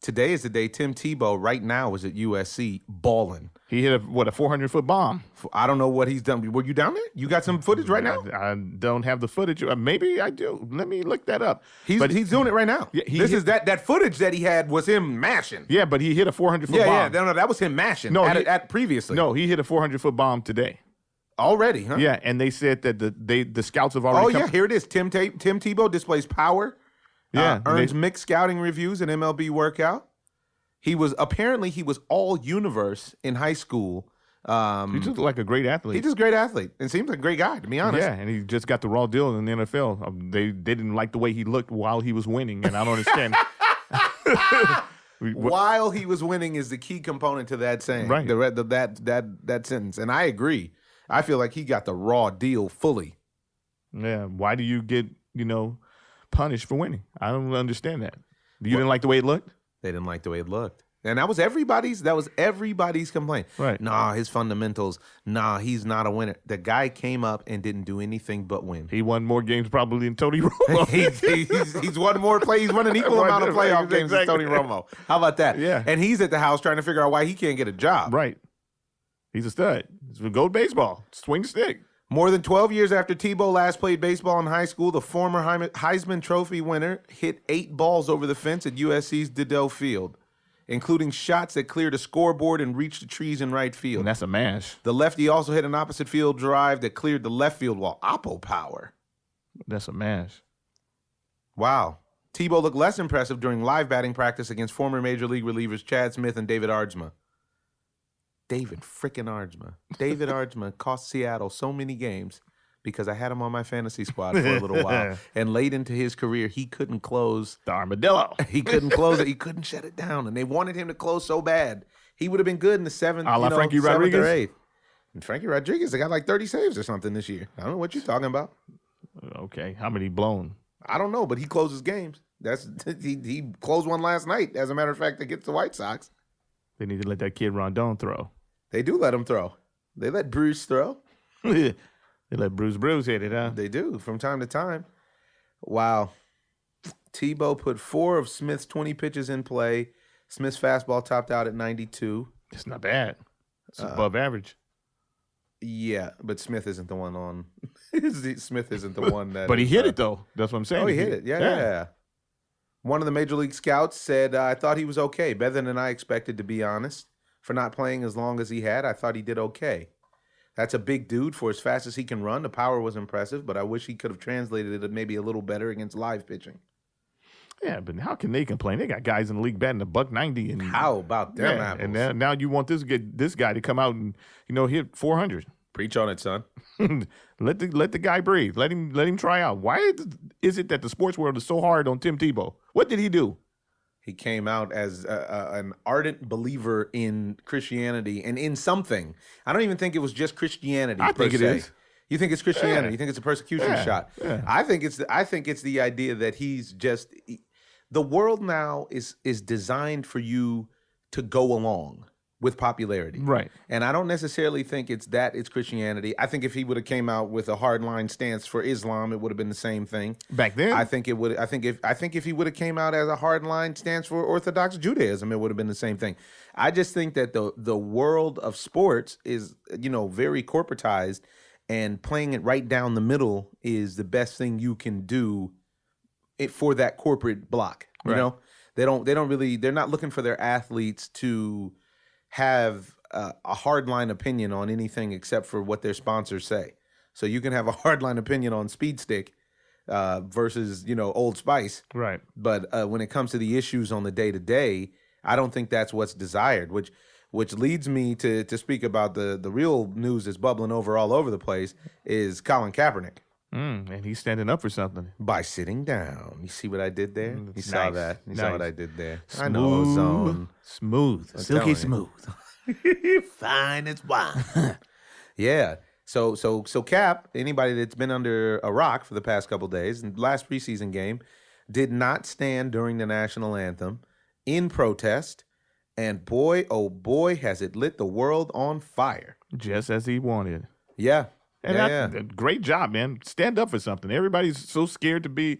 today is the day Tim Tebow right now is at USC balling. He hit a 400-foot bomb. I don't know what he's done. Were you down there? You got some footage right now? I don't have the footage. Maybe I do. Let me look that up. He's doing it right now. Yeah, is that footage that he had was him mashing. Yeah, but he hit a 400-foot bomb. Yeah, no, that was him mashing. At previously. No, he hit a 400-foot bomb today. Already, huh? Yeah, and they said that the scouts have already. Oh yeah, here it is. Tim Tebow displays power. Yeah, earns mixed scouting reviews in MLB workout. He was all universe in high school. He just like a great athlete. He's just a great athlete and seems like a great guy, to be honest. Yeah, and he just got the raw deal in the NFL. They didn't like the way he looked while he was winning, and I don't understand. While he was winning is the key component to that saying, right? That sentence, and I agree. I feel like he got the raw deal fully. Yeah. Why do you get punished for winning? I don't understand that. You didn't like the way it looked? They didn't like the way it looked. And that was everybody's complaint. Right. Nah, his fundamentals. Nah, he's not a winner. The guy came up and didn't do anything but win. He won more games probably than Tony Romo. he's won more play. He's won an equal amount of playoff games as Tony Romo. How about that? Yeah. And he's at the house trying to figure out why he can't get a job. Right. He's a stud. He's a gold baseball. Swing stick. More than 12 years after Tebow last played baseball in high school, the former Heisman Trophy winner hit 8 balls over the fence at USC's Diddell Field, including shots that cleared a scoreboard and reached the trees in right field. And that's a mash. The lefty also hit an opposite field drive that cleared the left field wall. Oppo power. That's a mash. Wow. Tebow looked less impressive during live batting practice against former Major League relievers Chad Smith and David Arjma. David Arjma cost Seattle so many games because I had him on my fantasy squad for a little while. And late into his career, he couldn't close. The armadillo. He couldn't close it. He couldn't shut it down. And they wanted him to close so bad. He would have been good in the seventh, Frankie 7th Rodriguez? or 8th. And Frankie Rodriguez, they got like 30 saves or something this year. I don't know what you're talking about. Okay. How many blown? I don't know, but he closes games. He closed one last night, as a matter of fact, against the White Sox. They need to let that kid Rondon throw. They do let him throw. They let Bruce throw. They let Bruce hit it, huh? They do, from time to time. Wow. Tebow put 4 of Smith's 20 pitches in play. Smith's fastball topped out at 92. It's not bad. It's above average. Yeah, but Smith isn't the one on. Smith isn't the one that. But he hit it, though. That's what I'm saying. Oh, he hit it. Yeah. One of the Major League scouts said, I thought he was okay. Better than I expected, to be honest. For not playing as long as he had, I thought he did okay. That's a big dude for as fast as he can run. The power was impressive, but I wish he could have translated it maybe a little better against live pitching. Yeah, but how can they complain? They got guys in the league batting $190. And how about them apples? And now you want this guy to come out and hit 400. Preach on it, son. Let the guy breathe. Let him try out. Why is it that the sports world is so hard on Tim Tebow? What did he do? He came out as an ardent believer in Christianity and in something. I don't even think it was just Christianity. I think it is. You think it's Christianity? Yeah. You think it's a persecution shot? Yeah. I think it's the idea that he's just the world now is designed for you to go along with popularity. Right. And I don't necessarily think it's Christianity. I think if he would have came out with a hardline stance for Islam, it would have been the same thing. Back then? I think if he would have came out as a hardline stance for Orthodox Judaism, it would have been the same thing. I just think that the world of sports is, very corporatized, and playing it right down the middle is the best thing you can do for that corporate block. You know? They're not looking for their athletes to have a hardline opinion on anything except for what their sponsors say. So you can have a hardline opinion on Speed Stick versus Old Spice, right? But when it comes to the issues on the day to day, I don't think that's what's desired. Which leads me to speak about the real news that's bubbling over all over the place is Colin Kaepernick. And he's standing up for something by sitting down. You see what I did there? You saw that? You saw what I did there? Smooth, I know, Ozone. Smooth, silky smooth, fine as wine. Yeah. So Cap, anybody that's been under a rock for the past couple days, and last preseason game, did not stand during the national anthem in protest, and boy, oh boy, has it lit the world on fire. Just as he wanted. Yeah. And great job, man. Stand up for something. Everybody's so scared to be,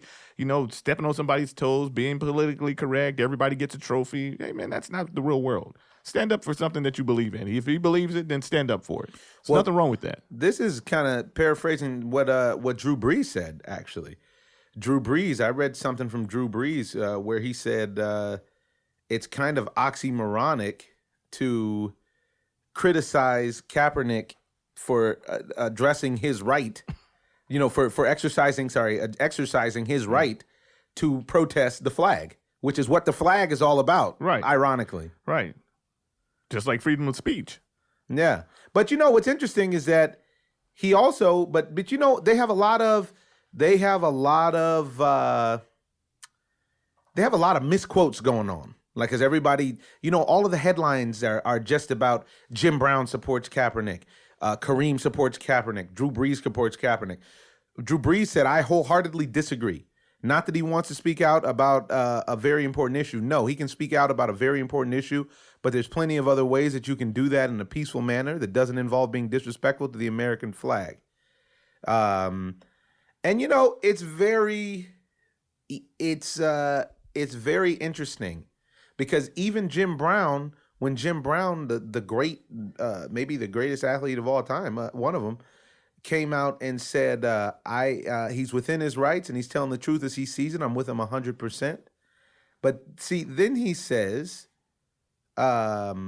stepping on somebody's toes, being politically correct. Everybody gets a trophy. Hey, man, that's not the real world. Stand up for something that you believe in. If he believes it, then stand up for it. There's nothing wrong with that. This is kind of paraphrasing what Drew Brees said, actually. Drew Brees, I read something from Drew Brees where he said it's kind of oxymoronic to criticize Kaepernick for addressing his right, for exercising his right to protest the flag, which is what the flag is all about, right? Ironically. Right. Just like freedom of speech. Yeah. But what's interesting is that he also, but they have a lot of misquotes going on. Like, because everybody, all of the headlines are just about Jim Brown supports Kaepernick, Kareem supports Kaepernick, Drew Brees supports Kaepernick. Drew Brees said, I wholeheartedly disagree. Not that he wants to speak out about a very important issue. No, he can speak out about a very important issue, but there's plenty of other ways that you can do that in a peaceful manner that doesn't involve being disrespectful to the American flag. And it's very interesting because even Jim Brown, when Jim Brown, the great, maybe the greatest athlete of all time, one of them, came out and said, he's within his rights and he's telling the truth as he sees it. I'm with him 100%. But see, then he says, now,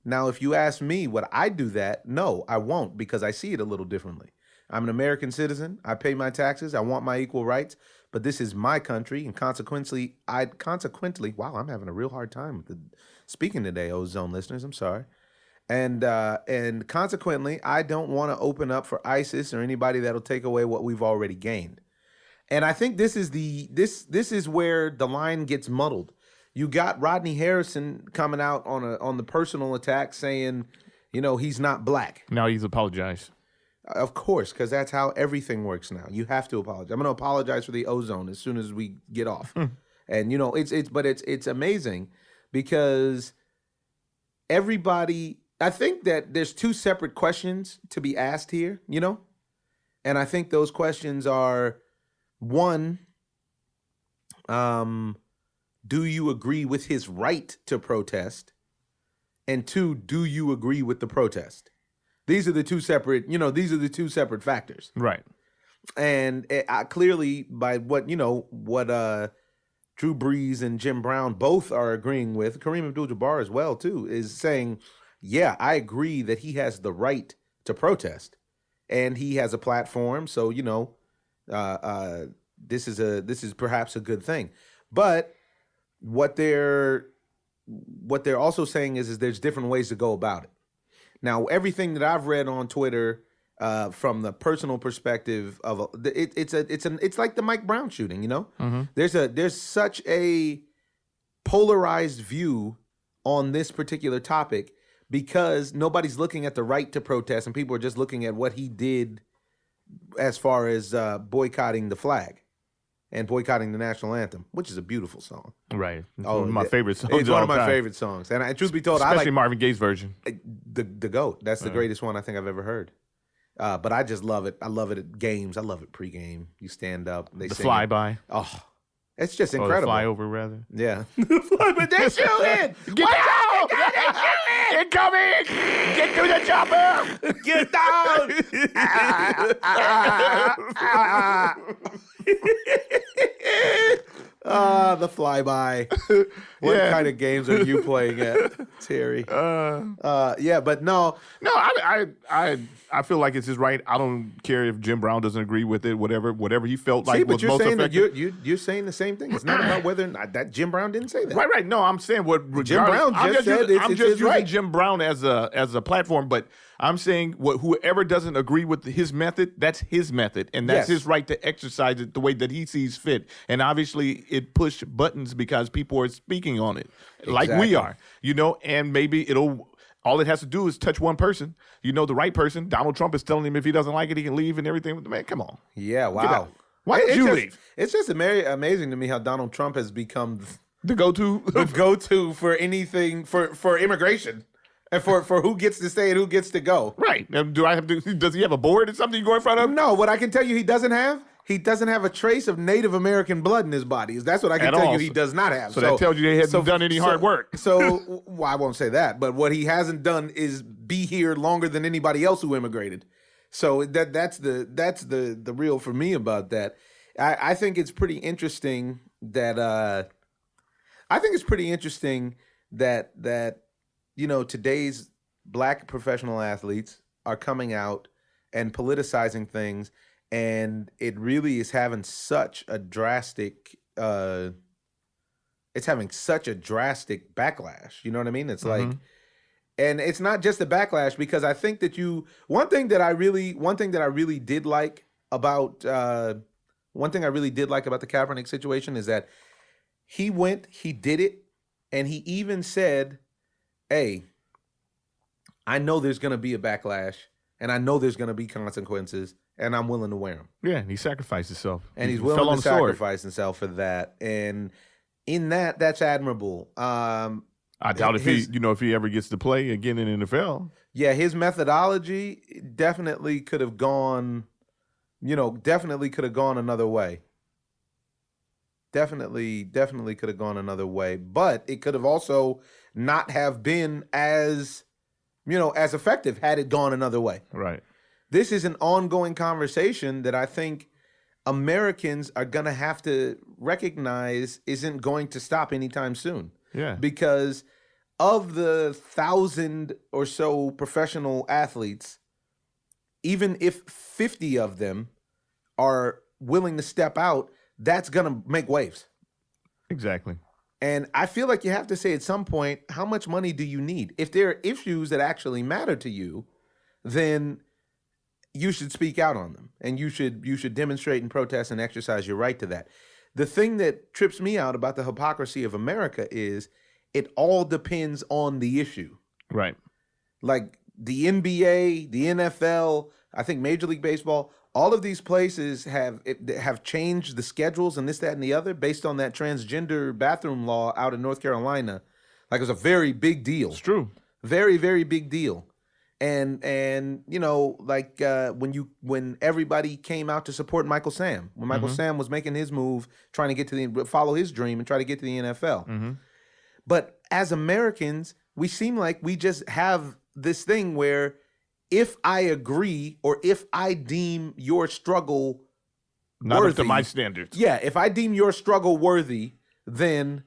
if you ask me, would I do that? No, I won't, because I see it a little differently. I'm an American citizen. I pay my taxes. I want my equal rights. But this is my country, and consequently, wow, I'm having a real hard time with speaking today, Ozone listeners. I'm sorry. And consequently, I don't want to open up for ISIS or anybody that'll take away what we've already gained. And I think this is where the line gets muddled. You got Rodney Harrison coming out on the personal attack saying, he's not black. Now he's apologized. Of course, because that's how everything works now. You have to apologize. I'm going to apologize for the ozone as soon as we get off. And it's amazing because everybody, I think that there's two separate questions to be asked here, and I think those questions are, one, do you agree with his right to protest? And two, do you agree with the protest? These are the two separate, factors. Right. And clearly by what Drew Brees and Jim Brown both are agreeing with, Kareem Abdul-Jabbar as well too, is saying, yeah, I agree that he has the right to protest and he has a platform. So, this is perhaps a good thing. But what they're also saying is there's different ways to go about it. Now, everything that I've read on Twitter, from the personal perspective of it's like the Mike Brown shooting, Mm-hmm. There's such a polarized view on this particular topic because nobody's looking at the right to protest and people are just looking at what he did as far as boycotting the flag and boycotting the national anthem, which is a beautiful song. Right. It's one of my favorite songs. It's one of my favorite songs. And truth be told, especially I like Marvin Gaye's version. The GOAT. That's the greatest one I think I've ever heard. But I just love it. I love it at games. I love it pregame. You stand up. They the sing flyby. Oh, it's just incredible. The flyover, rather. Yeah. But they're shooting. Get down! Incoming! Get to the chopper! Get down! The flyby. What kind of games are you playing at, Terry? Yeah, but no. No, I feel like it's his right. I don't care if Jim Brown doesn't agree with it. Whatever he felt like was most effective. You're saying the same thing. It's not about whether or not that Jim Brown didn't say that. Right. No, I'm saying what Jim Brown just said. I'm just using Jim Brown as a platform, but I'm saying whoever doesn't agree with his method, that's his method, and that's his right to exercise it the way that he sees fit. And obviously, it pushed buttons because people are speaking on it, like we are, and maybe all it has to do is touch one person, the right person. Donald Trump is telling him if he doesn't like it, he can leave and everything. Man, come on. Yeah, wow. Why did you leave? It's just amazing to me how Donald Trump has become the go-to for anything, for immigration. And for who gets to stay and who gets to go. Right. Do I have to? Does he have a board or something you go in front of? No, what I can tell you he doesn't have a trace of Native American blood in his body. That's what I can tell you he does not have. So that tells you he hasn't done any hard work. So well, I won't say that, but what he hasn't done is be here longer than anybody else who immigrated. So that's the real for me about that. I think it's pretty interesting that today's black professional athletes are coming out and politicizing things, and it really is having such a drastic backlash. You know what I mean? It's like, and it's not just a backlash, because I think that one thing that I really did like about the Kaepernick situation is that he did it, and he even said, hey, I know there's going to be a backlash, and I know there's going to be consequences, and I'm willing to wear them. Yeah, he sacrificed himself. And he's willing to sacrifice himself for that. And in that's admirable. I doubt if he ever gets to play again in the NFL. Yeah, his methodology definitely could have gone another way. Definitely could have gone another way. But it could have also not have been as effective had it gone another way. Right. This is an ongoing conversation that I think Americans are going to have to recognize isn't going to stop anytime soon. Yeah. Because of the 1,000 or so professional athletes, even if 50 of them are willing to step out, that's going to make waves. Exactly. And I feel like you have to say at some point, how much money do you need? If there are issues that actually matter to you, then you should speak out on them, and you should demonstrate and protest and exercise your right to that. The thing that trips me out about the hypocrisy of America is it all depends on the issue. Right. Like the NBA, the NFL, I think Major League Baseball, all of these places have changed the schedules and this, that, and the other based on that transgender bathroom law out in North Carolina. Like, it was a very big deal. It's true. Very, very big deal. And when everybody came out to support Michael Sam, when Michael Sam was making his move, trying to follow his dream and try to get to the NFL. Mm-hmm. But as Americans, we seem like we just have this thing where if I agree or if I deem your struggle not worthy, up to my standards. Yeah, if I deem your struggle worthy, then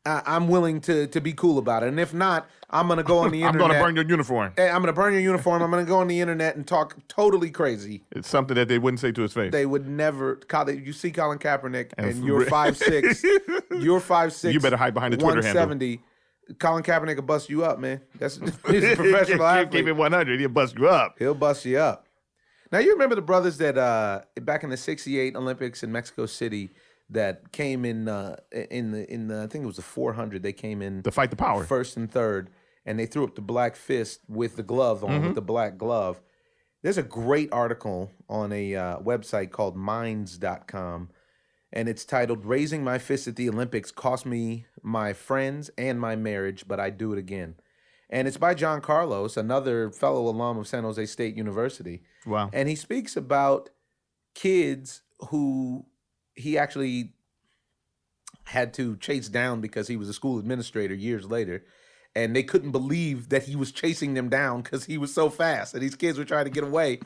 I'm willing to be cool about it. And if not, I'm going to go on the internet. I'm going to burn your uniform. I'm going to burn your uniform. I'm going to go on the internet and talk totally crazy. It's something that they wouldn't say to his face. They would never. You see Colin Kaepernick and you're 5'6". You're 5'6". You better hide behind the Twitter handle. 170. Colin Kaepernick will bust you up, man. He's a professional athlete. Keep it 100. He'll bust you up. He'll bust you up. Now, you remember the brothers that back in the '68 Olympics in Mexico City that came in the I think it was the 400. They came in to fight the power, first and third, and they threw up the black fist with the glove on, with the black glove. There's a great article on a website called minds.com, and it's titled "Raising My Fist at the Olympics Cost Me My Friends and My Marriage, But I Do It Again." And it's by John Carlos, another fellow alum of San Jose State University. Wow. And he speaks about kids who he actually had to chase down because he was a school administrator years later. And they couldn't believe that he was chasing them down because he was so fast. And these kids were trying to get away.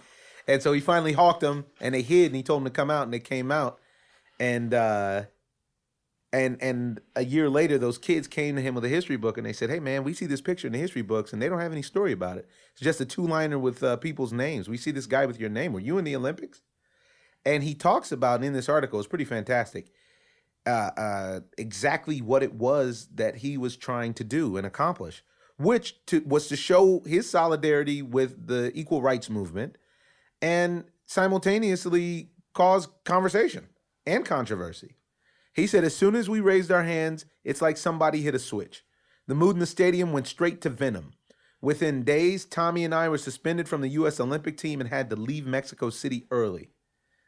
And so he finally hawked them, and they hid, and he told them to come out, and they came out. And a year later, those kids came to him with a history book, and they said, "Hey, man, we see this picture in the history books, and they don't have any story about it. It's just a two-liner with people's names. We see this guy with your name. Were you in the Olympics?" And he talks about in this article, it's pretty fantastic, exactly what it was that he was trying to do and accomplish, which was to show his solidarity with the equal rights movement and simultaneously cause conversation and controversy. He said, "As soon as we raised our hands, it's like somebody hit a switch. The mood in the stadium went straight to venom. Within days, Tommy and I were suspended from the U.S. Olympic team and had to leave Mexico City early.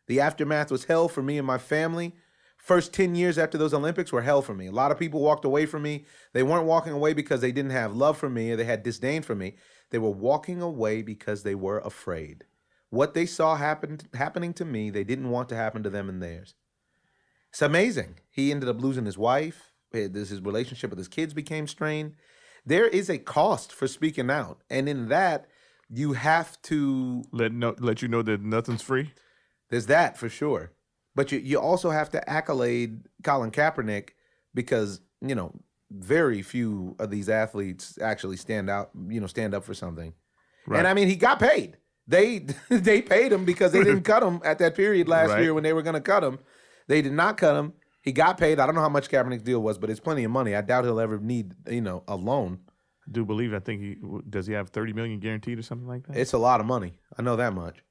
The aftermath was hell for me and my family. first 10 years after those Olympics were hell for me. A lot of people walked away from me. They weren't walking away because they didn't have love for me or they had disdain for me. They were walking away because they were afraid. What they saw happening to me, they didn't want to happen to them and theirs. It's amazing. He ended up losing his wife. His relationship with his kids became strained. There is a cost for speaking out. And in that, you have to let you know that nothing's free. There's that for sure. But you also have to accolade Colin Kaepernick because, very few of these athletes actually stand up for something. Right. And I mean, he got paid. They paid him because they didn't cut him at that period last year when they were going to cut him. They did not cut him. He got paid. I don't know how much Kaepernick's deal was, but it's plenty of money. I doubt he'll ever need, a loan. I do believe, I think he have $30 million guaranteed or something like that? It's a lot of money. I know that much.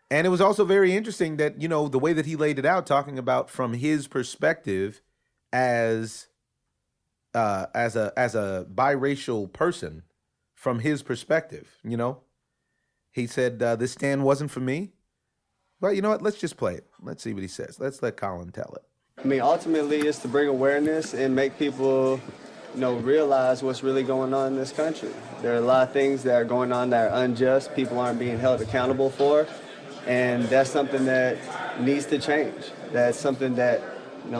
And it was also very interesting that, the way that he laid it out, talking about from his perspective as a biracial person, from his perspective, He said, this stand wasn't for me. Well, you know what? Let's just play it. Let's see what he says. Let's let Colin tell it. I mean, ultimately, it's to bring awareness and make people, realize what's really going on in this country. There are a lot of things that are going on that are unjust, people aren't being held accountable for, and that's something that needs to change. That's something that,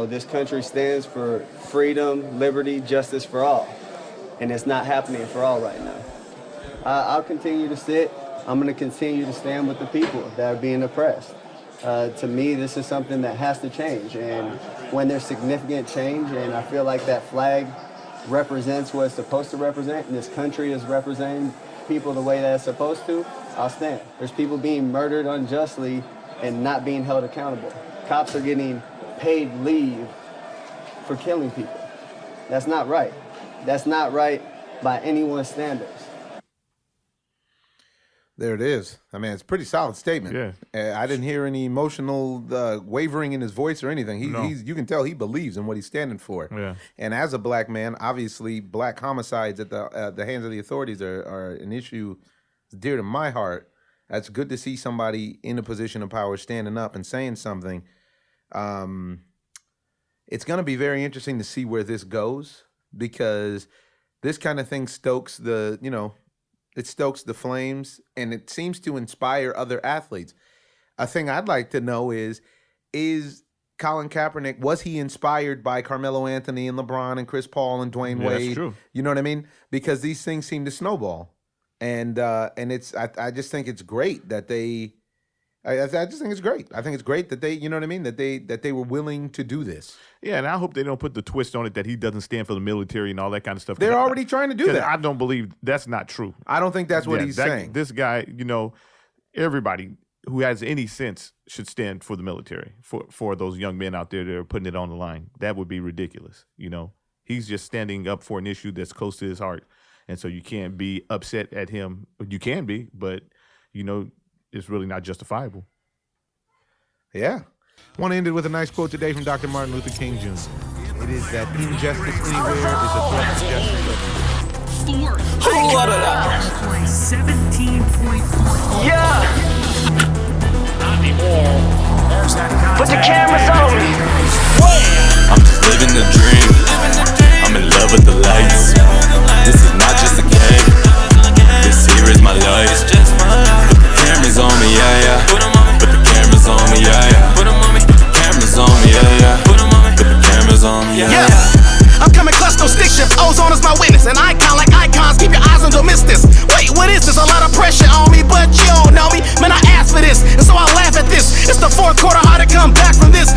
this country stands for freedom, liberty, justice for all, and it's not happening for all right now. I'll continue to sit. I'm going to continue to stand with the people that are being oppressed. To me, this is something that has to change. And when there's significant change, and I feel like that flag represents what it's supposed to represent, and this country is representing people the way that it's supposed to, I'll stand. There's people being murdered unjustly and not being held accountable. Cops are getting paid leave for killing people. That's not right. That's not right by anyone's standards. There it is. I mean, it's a pretty solid statement. Yeah. I didn't hear any emotional wavering in his voice or anything. You can tell he believes in what he's standing for. Yeah. And as a black man, obviously, black homicides at the hands of the authorities are an issue dear to my heart. It's good to see somebody in a position of power standing up and saying something. It's going to be very interesting to see where this goes because this kind of thing stokes it stokes the flames, and it seems to inspire other athletes. A thing I'd like to know is Colin Kaepernick, was he inspired by Carmelo Anthony and LeBron and Chris Paul and Dwayne Wade? That's true. You know what I mean? Because these things seem to snowball. And I just think it's great that they I just think it's great. I think it's great that they, you know what I mean, that they were willing to do this. Yeah, and I hope they don't put the twist on it that he doesn't stand for the military and all that kind of stuff. They're already trying to do that. I don't believe that's not true. I don't think that's what he's saying. This guy, everybody who has any sense should stand for the military, for those young men out there that are putting it on the line. That would be ridiculous. He's just standing up for an issue that's close to his heart. And so you can't be upset at him. You can be, but, it's really not justifiable. Yeah. I want to end it with a nice quote today from Dr. Martin Luther King Jr. It is that injustice anywhere is a threat to justice everywhere. 17.4. Yeah. Not anymore. Put the cameras on me. I'm just living the dream. I'm in love with the lights. This is not just a game. This here is my life. Put the cameras on me, yeah, yeah. Put the cameras on me, yeah, yeah. Put the cameras on me, yeah, yeah. Put the cameras on me, yeah, yeah. I'm coming clutch, no stick shift. Ozone is my witness. An icon like icons. Keep your eyes on, don't miss this. Wait, what is this? A lot of pressure on me, but you don't know me. Man, I asked for this, and so I laugh at this. It's the fourth quarter, how to come back from this.